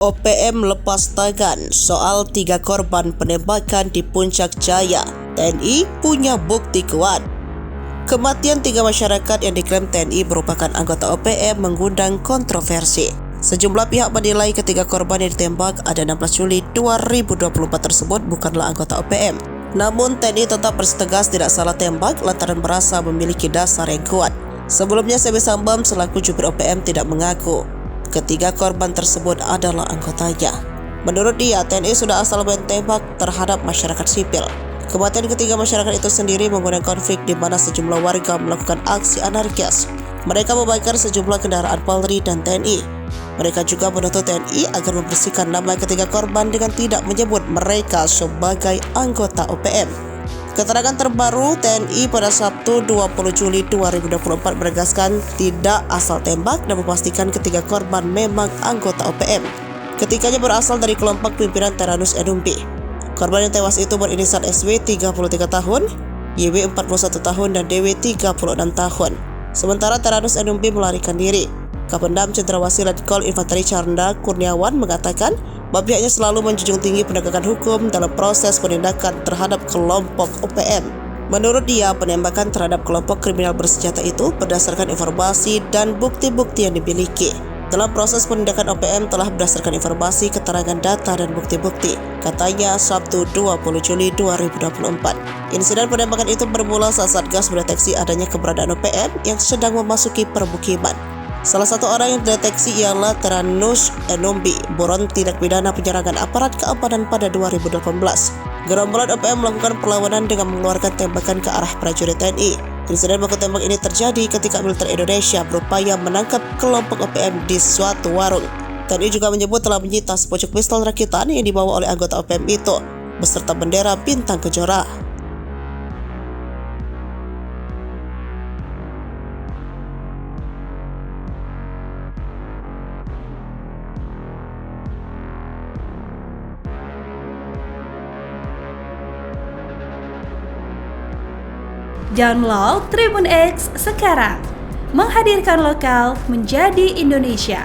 OPM lepas tangan soal 3 korban penembakan di Puncak Jaya. TNI punya bukti kuat. Kematian 3 masyarakat yang diklaim TNI merupakan anggota OPM mengundang kontroversi. Sejumlah pihak menilai ketiga korban yang ditembak pada 16 Juli 2024 tersebut bukanlah anggota OPM. Namun TNI tetap bersetegas tidak salah tembak lantaran merasa memiliki dasar yang kuat. Sebelumnya Semi Sambam selaku jubir OPM tidak mengaku ketiga korban tersebut adalah anggotanya. Menurut dia, TNI sudah asal main tembak terhadap masyarakat sipil. Kematian ketiga masyarakat itu sendiri mengundang konflik di mana sejumlah warga melakukan aksi anarkis. Mereka membakar sejumlah kendaraan Polri dan TNI. Mereka juga menuntut TNI agar membersihkan nama ketiga korban dengan tidak menyebut mereka sebagai anggota OPM. Keterangan terbaru TNI pada Sabtu 20 Juli 2024 menegaskan tidak asal tembak dan memastikan ketiga korban memang anggota OPM. Ketiganya berasal dari kelompok pimpinan Teranus Enumbi. Korban yang tewas itu berinisial SW 33 tahun, YW 41 tahun, dan DW 36 tahun. Sementara Teranus Enumbi melarikan diri. Kapendam Cendrawasih Letkol Infanteri Caranda Kurniawan mengatakan bahwa pihaknya selalu menjunjung tinggi penegakan hukum dalam proses penindakan terhadap kelompok OPM. Menurut dia, penembakan terhadap kelompok kriminal bersenjata itu berdasarkan informasi dan bukti-bukti yang dimiliki. Dalam proses penindakan OPM telah berdasarkan informasi, keterangan data, dan bukti-bukti, katanya Sabtu 20 Juli 2024. Insiden penembakan itu bermula saat Satgas mendeteksi adanya keberadaan OPM yang sedang memasuki permukiman. Salah satu orang yang dideteksi ialah Teranus Enumbi, buron tindak pidana penyerangan aparat keamanan pada 2018. Gerombolan OPM melakukan perlawanan dengan mengeluarkan tembakan ke arah prajurit TNI. Insiden baku tembak ini terjadi ketika militer Indonesia berupaya menangkap kelompok OPM di suatu warung. TNI juga menyebut telah menyita sepucuk pistol rakitan yang dibawa oleh anggota OPM itu, beserta bendera bintang kejora. Download Tribun X sekarang, menghadirkan lokal menjadi Indonesia.